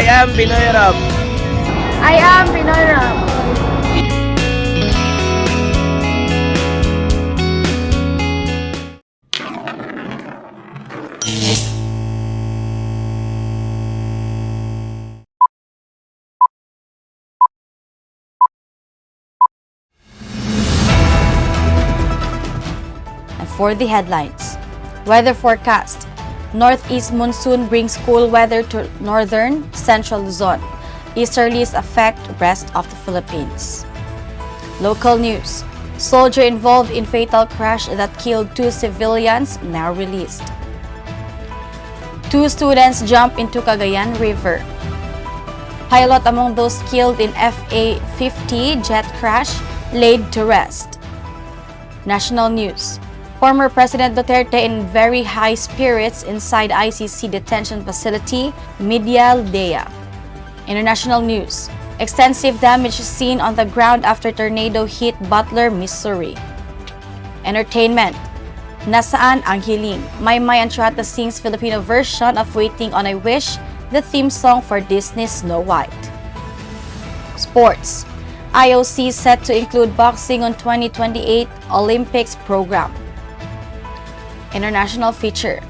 I am Pinoy Rob. I am Pinoy Rob. For the headlines. Weather forecast. Northeast Monsoon brings cool weather to Northern Central Luzon. Easterlies affect rest of the Philippines. Local news. Soldier involved in fatal crash that killed 2 civilians now released. 2 students jump into Cagayan River. Pilot among those killed in FA-50 jet crash laid to rest. National news. Former President Duterte in very high spirits inside ICC detention facility, Medialdea. International news. Extensive damage seen on the ground after tornado hit Butler, Missouri. Entertainment. Nasaan Ang Hiling. Maymay Entrata sings Filipino version of Waiting on a Wish, the theme song for Disney's Snow White. Sports. IOC set to include boxing on 2028 Olympics program. International feature.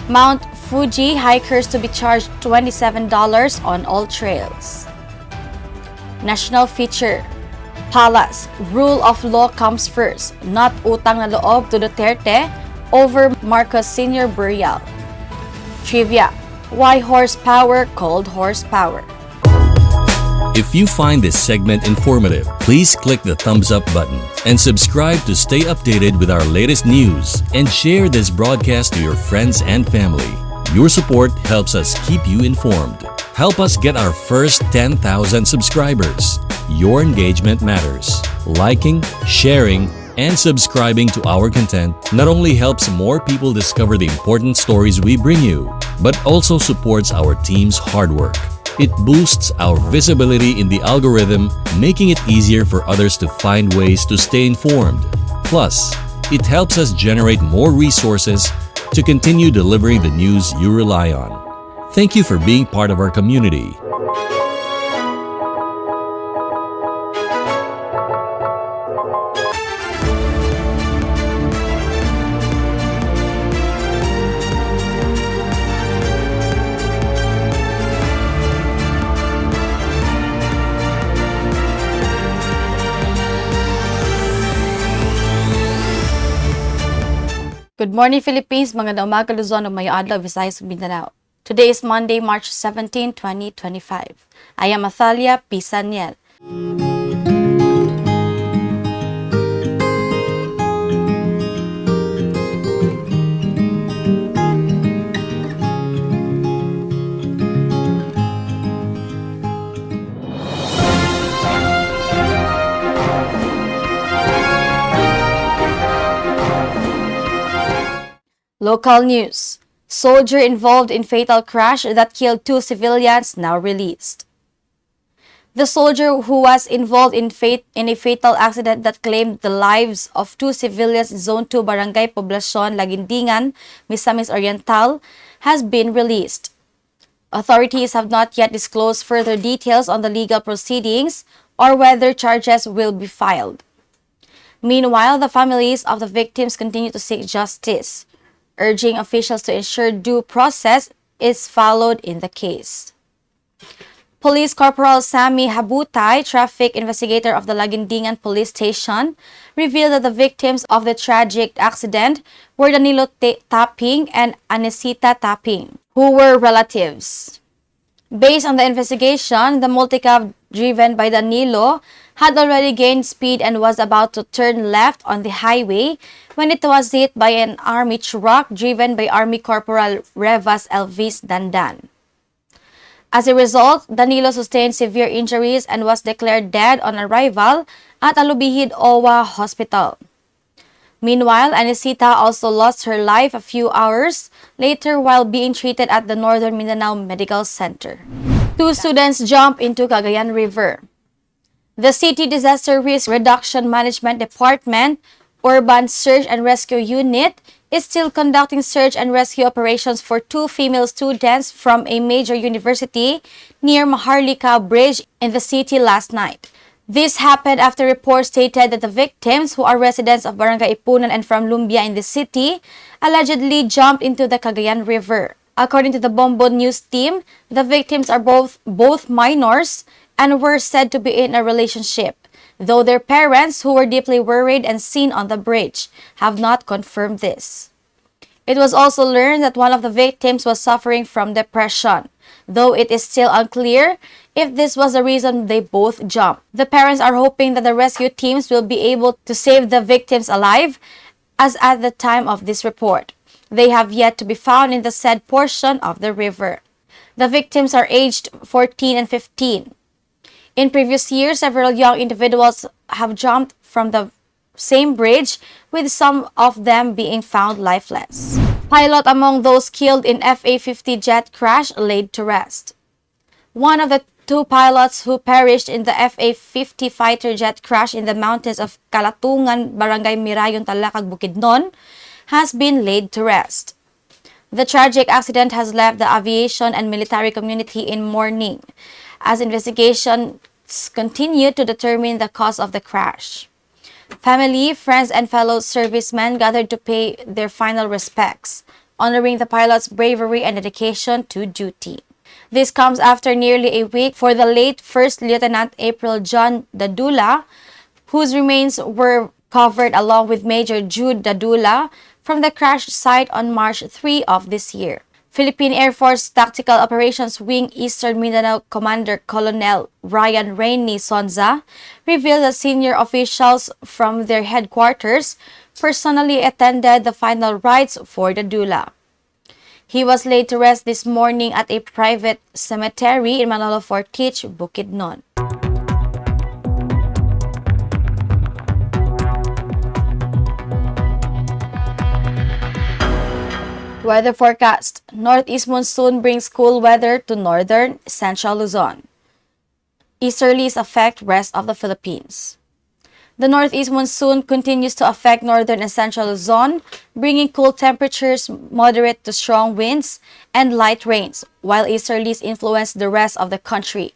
Mount Fuji hikers to be charged $27 on all trails. National feature. Palace. Rule of law comes first, not utang na loob to Duterte over Marcos Sr. burial. Trivia. Why horsepower called horsepower? If you find this segment informative, please click the thumbs up button and subscribe to stay updated with our latest news, and share this broadcast to your friends and family. Your support helps us keep you informed. Help us get our first 10,000 subscribers. Your engagement matters. Liking, sharing, and subscribing to our content not only helps more people discover the important stories we bring you, but also supports our team's hard work. It boosts our visibility in the algorithm, making it easier for others to find ways to stay informed. Plus, it helps us generate more resources to continue delivering the news you rely on. Thank you for being part of our community. Good morning, Philippines. Magandang umaga, Luzon, ug mayong adlaw, Visayas ug Mindanao. Today is Monday, March 17, 2025. I am Athalia P. Saniel. Local news. Soldier involved in fatal crash that killed 2 civilians now released. The soldier who was involved in a fatal accident that claimed the lives of 2 civilians in Zone 2 Barangay Poblacion, Laguindingan, Misamis Oriental has been released. Authorities have not yet disclosed further details on the legal proceedings or whether charges will be filed. Meanwhile, the families of the victims continue to seek justice, urging officials to ensure due process is followed in the case. Police Corporal Sammy Habutay, traffic investigator of the Laguindingan Police Station, revealed that the victims of the tragic accident were Danilo Taping and Anesita Taping, who were relatives. Based on the investigation, the multicab driven by Danilo had already gained speed and was about to turn left on the highway when it was hit by an army truck driven by Army Corporal Revas Elvis Dandan. As a result, Danilo sustained severe injuries and was declared dead on arrival at Alubihid OWA Hospital. Meanwhile, Anesita also lost her life a few hours later while being treated at the Northern Mindanao Medical Center. 2 students jump into Cagayan River. The City Disaster Risk Reduction Management Department Urban Search and Rescue Unit is still conducting search and rescue operations for two female students from a major university near Maharlika Bridge in the city last night. This happened after reports stated that the victims, who are residents of Barangay Ipunan and from Lumbia in the city, allegedly jumped into the Cagayan River. According to the Bombo News team, the victims are both minors and were said to be in a relationship, though their parents, who were deeply worried and seen on the bridge, have not confirmed this. It was also learned that one of the victims was suffering from depression, though it is still unclear if this was the reason they both jumped. The parents are hoping that the rescue teams will be able to save the victims alive, as at the time of this report, they have yet to be found in the said portion of the river. The victims are aged 14 and 15. In previous years, several young individuals have jumped from the same bridge, with some of them being found lifeless. Pilot among those killed in FA-50 jet crash laid to rest. One of the two pilots who perished in the FA-50 fighter jet crash in the mountains of Kalatungan, Barangay Mirayon, Talakag, Bukidnon, has been laid to rest. The tragic accident has left the aviation and military community in mourning, as investigations continue to determine the cause of the crash. Family, friends, and fellow servicemen gathered to pay their final respects, honoring the pilot's bravery and dedication to duty. This comes after nearly a week for the late First Lieutenant April John Dadula, whose remains were covered along with Major Jude Dadula from the crash site on March 3 of this year. Philippine Air Force Tactical Operations Wing Eastern Mindanao Commander Colonel Ryan Rainey Sonza revealed that senior officials from their headquarters personally attended the final rites for the Dula. He was laid to rest this morning at a private cemetery in Manolo Fortich, Bukidnon. Weather forecast. Northeast Monsoon brings cool weather to Northern Central Luzon. Easterlies affect rest of the Philippines. The Northeast Monsoon continues to affect Northern and Central Luzon, bringing cool temperatures, moderate to strong winds, and light rains, while easterlies influence the rest of the country,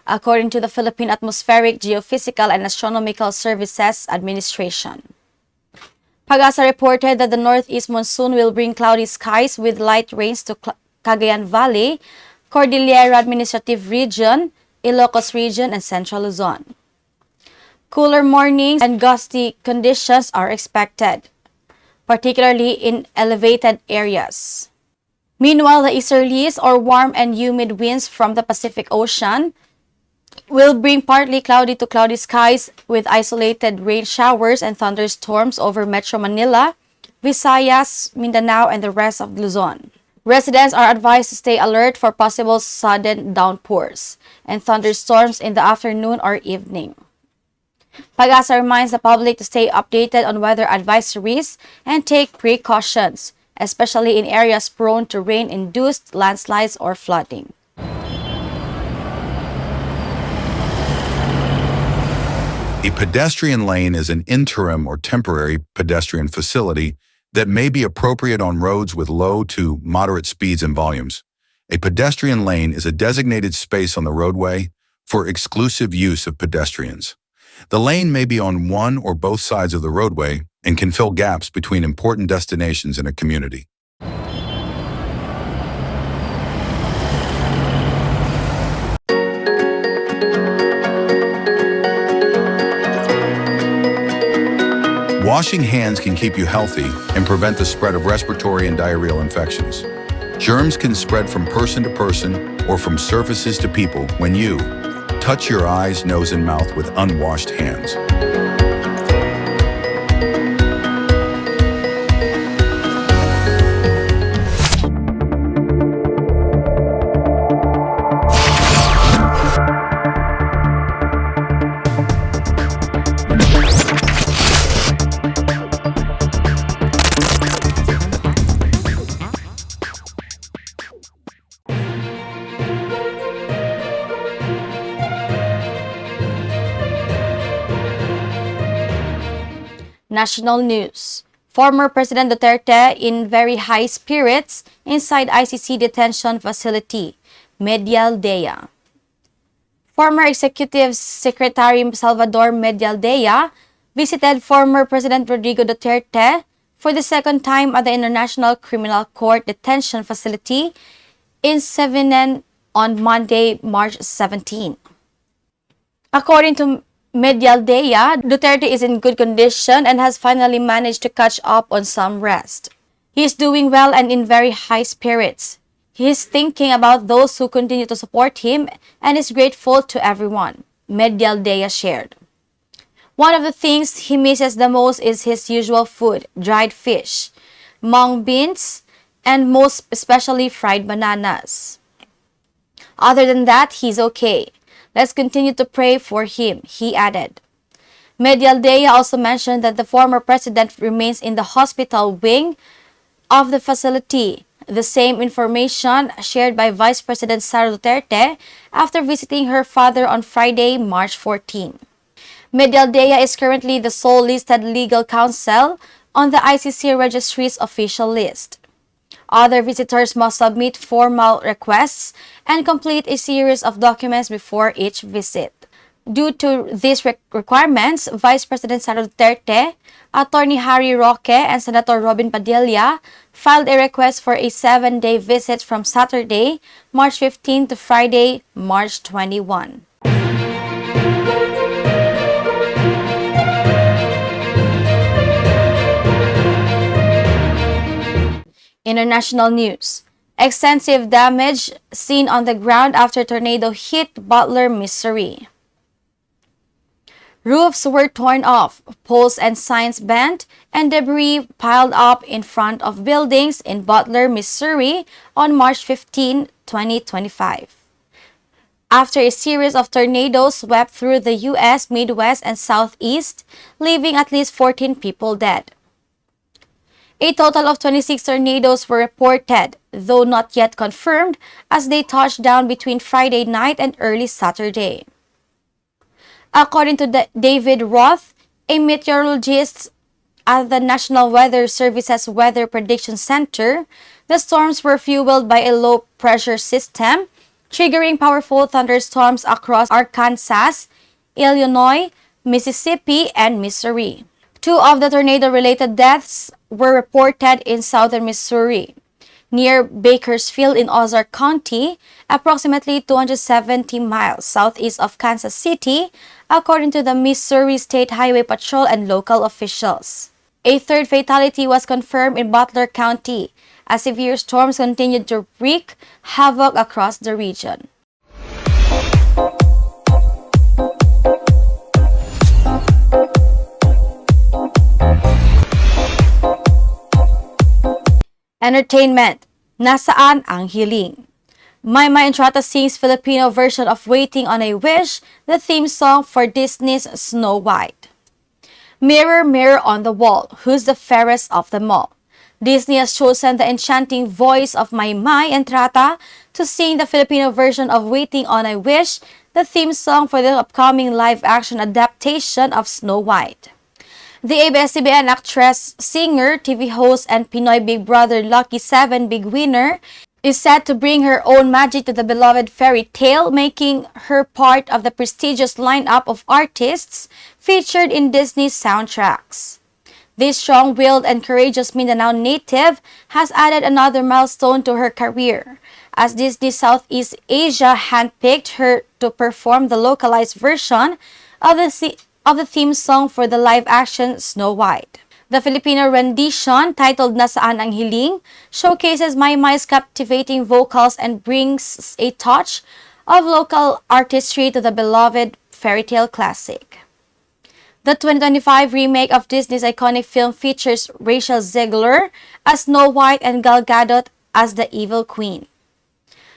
according to the Philippine Atmospheric, Geophysical, and Astronomical Services Administration. Pag-asa reported that the Northeast Monsoon will bring cloudy skies with light rains to Cagayan Valley, Cordillera Administrative Region, Ilocos Region, and Central Luzon. Cooler mornings and gusty conditions are expected, particularly in elevated areas. Meanwhile, the easterlies, or warm and humid winds from the Pacific Ocean, will bring partly cloudy to cloudy skies with isolated rain showers and thunderstorms over Metro Manila, Visayas, Mindanao, and the rest of Luzon. Residents are advised to stay alert for possible sudden downpours and thunderstorms in the afternoon or evening. Pag-asa reminds the public to stay updated on weather advisories and take precautions, especially in areas prone to rain-induced landslides or flooding. A pedestrian lane is an interim or temporary pedestrian facility that may be appropriate on roads with low to moderate speeds and volumes. A pedestrian lane is a designated space on the roadway for exclusive use of pedestrians. The lane may be on one or both sides of the roadway and can fill gaps between important destinations in a community. Washing hands can keep you healthy and prevent the spread of respiratory and diarrheal infections. Germs can spread from person to person or from surfaces to people when you touch your eyes, nose, and mouth with unwashed hands. National news. Former President Duterte in very high spirits inside ICC detention facility, Medialdea. Former Executive Secretary Salvador Medialdea visited former President Rodrigo Duterte for the second time at the International Criminal Court detention facility in Sevinan on Monday, March 17. According to Medialdea, Duterte is in good condition and has finally managed to catch up on some rest. He is doing well and in very high spirits. He is thinking about those who continue to support him and is grateful to everyone, Medialdea shared. One of the things he misses the most is his usual food, dried fish, mung beans, and most especially fried bananas. Other than that, he's okay. Let's continue to pray for him, he added. Medialdea also mentioned that the former president remains in the hospital wing of the facility, the same information shared by Vice President Sara Duterte after visiting her father on Friday, March 14. Medialdea is currently the sole listed legal counsel on the ICC registry's official list. Other visitors must submit formal requests and complete a series of documents before each visit. Due to these requirements, Vice President Sara Duterte, Attorney Harry Roque, and Senator Robin Padilla filed a request for a 7-day visit from Saturday, March 15 to Friday, March 21. International news. Extensive damage seen on the ground after tornado hit Butler, Missouri. Roofs were torn off, poles and signs bent, and debris piled up in front of buildings in Butler, Missouri on March 15, 2025. After a series of tornadoes swept through the U.S. Midwest and Southeast, leaving at least 14 people dead. A total of 26 tornadoes were reported, though not yet confirmed, as they touched down between Friday night and early Saturday. According to David Roth, a meteorologist at the National Weather Service's Weather Prediction Center, the storms were fueled by a low-pressure system, triggering powerful thunderstorms across Arkansas, Illinois, Mississippi, and Missouri. 2 of the tornado-related deaths were reported in southern Missouri, near Bakersfield in Ozark County, approximately 270 miles southeast of Kansas City, according to the Missouri State Highway Patrol and local officials. A 3rd fatality was confirmed in Butler County, as severe storms continued to wreak havoc across the region. Entertainment. Nasaan Ang Hiling. Maymay Entrata sings Filipino version of Waiting on a Wish, the theme song for Disney's Snow White. Mirror, mirror on the wall, who's the fairest of them all? Disney has chosen the enchanting voice of Maymay Entrata to sing the Filipino version of Waiting on a Wish, the theme song for the upcoming live-action adaptation of Snow White. The ABS-CBN actress, singer, TV host, and Pinoy Big Brother Lucky 7 big winner is set to bring her own magic to the beloved fairy tale, making her part of the prestigious lineup of artists featured in Disney's soundtracks. This strong-willed and courageous Mindanao native has added another milestone to her career, as Disney Southeast Asia handpicked her to perform the localized version of the theme song for the live-action Snow White. The Filipino rendition, titled Nasaan Ang Hiling, showcases Maymay's captivating vocals and brings a touch of local artistry to the beloved fairy tale classic. The 2025 remake of Disney's iconic film features Rachel Zegler as Snow White and Gal Gadot as the Evil Queen.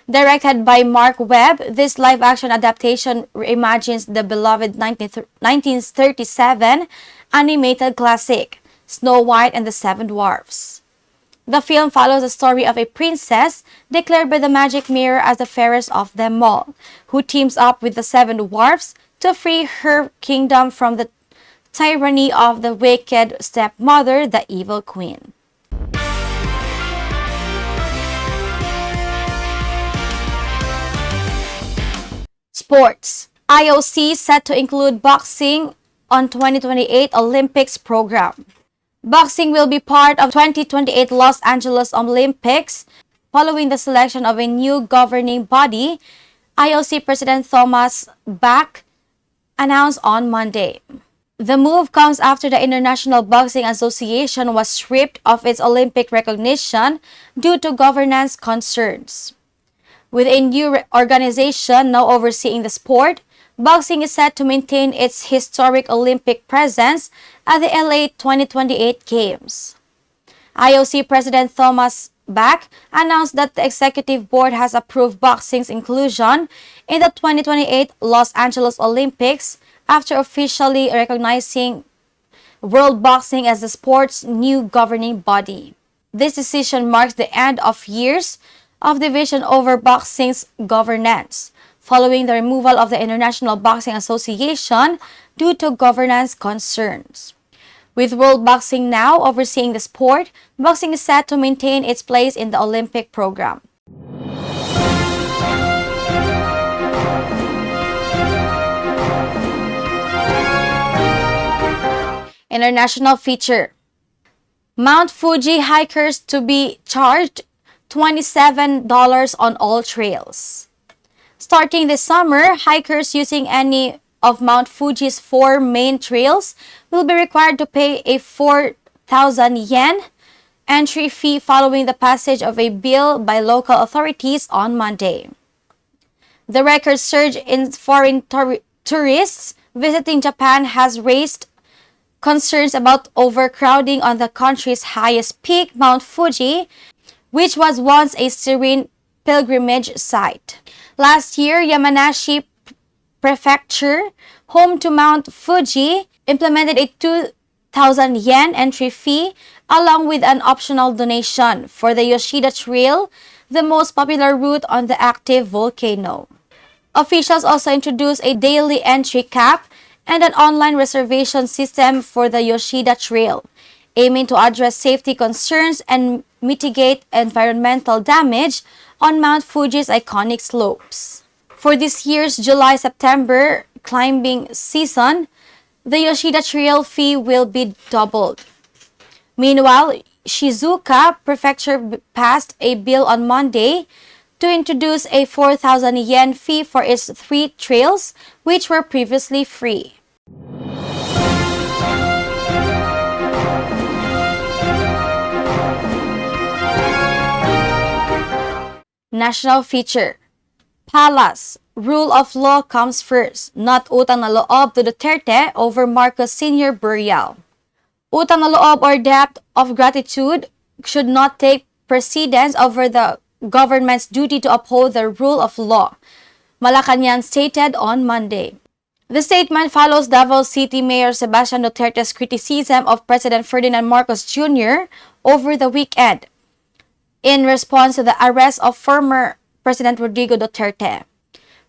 Directed by Mark Webb, this live-action adaptation reimagines the beloved 1937 animated classic, Snow White and the Seven Dwarfs. The film follows the story of a princess declared by the magic mirror as the fairest of them all, who teams up with the Seven Dwarfs to free her kingdom from the tyranny of the wicked stepmother, the evil queen. Sports. IOC set to include boxing on 2028 Olympics program. Boxing will be part of 2028 Los Angeles Olympics following the selection of a new governing body, IOC President Thomas Bach announced on Monday. The move comes after the International Boxing Association was stripped of its Olympic recognition due to governance concerns. With a new organization now overseeing the sport, boxing is set to maintain its historic Olympic presence at the LA 2028 Games. IOC President Thomas Bach announced that the Executive Board has approved boxing's inclusion in the 2028 Los Angeles Olympics after officially recognizing World Boxing as the sport's new governing body. This decision marks the end of years of division over boxing's governance, following the removal of the International Boxing Association due to governance concerns. With World Boxing now overseeing the sport, boxing is set to maintain its place in the Olympic program. International feature. Mount Fuji hikers to be charged $27 on all trails. Starting this summer, hikers using any of Mount Fuji's 4 main trails will be required to pay a 4,000 yen entry fee following the passage of a bill by local authorities on Monday. The record surge in foreign tourists visiting Japan has raised concerns about overcrowding on the country's highest peak, Mount Fuji, which was once a serene pilgrimage site. Last year, Yamanashi Prefecture, home to Mount Fuji, implemented a 2,000 yen entry fee along with an optional donation for the Yoshida Trail, the most popular route on the active volcano. Officials also introduced a daily entry cap and an online reservation system for the Yoshida Trail, aiming to address safety concerns and mitigate environmental damage on Mount Fuji's iconic slopes. For this year's July-September climbing season, the Yoshida Trail fee will be doubled. Meanwhile, Shizuoka Prefecture passed a bill on Monday to introduce a 4,000 yen fee for its 3 trails, which were previously free. National feature. Palace. Rule of law comes first, not utang na loob to Duterte over Marcos Sr. burial. Utang na loob or debt of gratitude should not take precedence over the government's duty to uphold the rule of law, Malacañang stated on Monday. The statement follows Davao City Mayor Sebastian Duterte's criticism of President Ferdinand Marcos Jr. over the weekend, in response to the arrest of former President Rodrigo Duterte.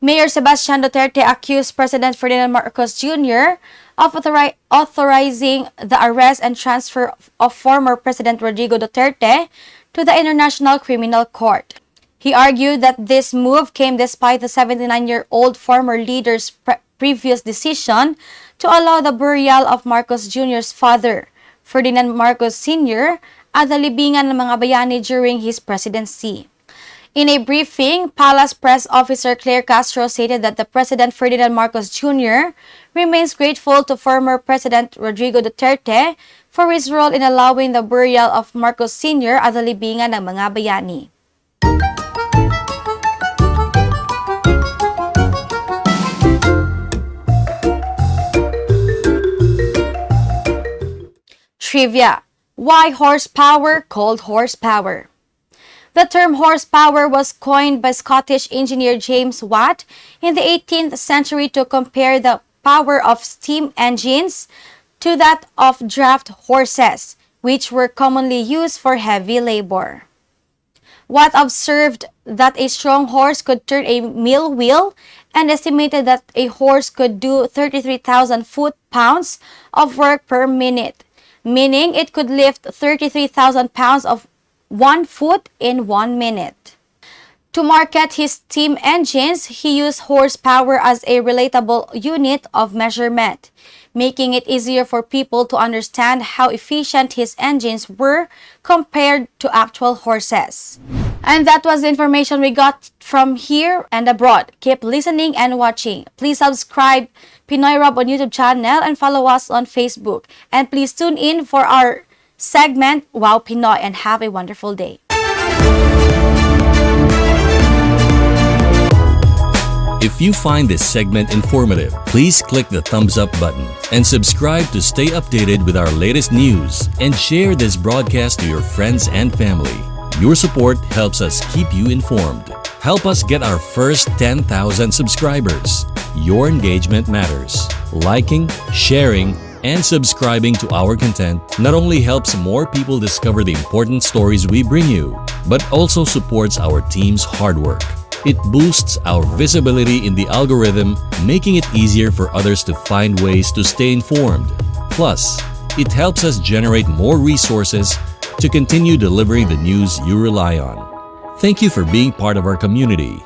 Mayor Sebastian Duterte accused President Ferdinand Marcos Jr. of authorizing the arrest and transfer of former President Rodrigo Duterte to the International Criminal Court. He argued that this move came despite the 79-year-old former leader's previous decision to allow the burial of Marcos Jr.'s father, Ferdinand Marcos Sr., at the libingan ng mga bayani during his presidency. In a briefing, Palace Press Officer Claire Castro stated that the President Ferdinand Marcos Jr. remains grateful to former President Rodrigo Duterte for his role in allowing the burial of Marcos Sr. at the libingan ng mga bayani. Trivia. Why horsepower called horsepower? The term horsepower was coined by Scottish engineer James Watt in the 18th century to compare the power of steam engines to that of draft horses, which were commonly used for heavy labor. Watt observed that a strong horse could turn a mill wheel and estimated that a horse could do 33,000 foot-pounds of work per minute, meaning it could lift 33,000 pounds of 1 foot in 1 minute. To market his steam engines, he used horsepower as a relatable unit of measurement, making it easier for people to understand how efficient his engines were compared to actual horses. And that was the information we got from here and abroad. Keep listening and watching. Please subscribe Pinoy Rob on YouTube channel and follow us on Facebook. And please tune in for our segment, Wow Pinoy, and have a wonderful day. If you find this segment informative, please click the thumbs up button and subscribe to stay updated with our latest news and share this broadcast to your friends and family. Your support helps us keep you informed. Help us get our first 10,000 subscribers. Your engagement matters. Liking, sharing, and subscribing to our content not only helps more people discover the important stories we bring you, but also supports our team's hard work. It boosts our visibility in the algorithm, making it easier for others to find ways to stay informed. Plus, it helps us generate more resources to continue delivering the news you rely on. Thank you for being part of our community.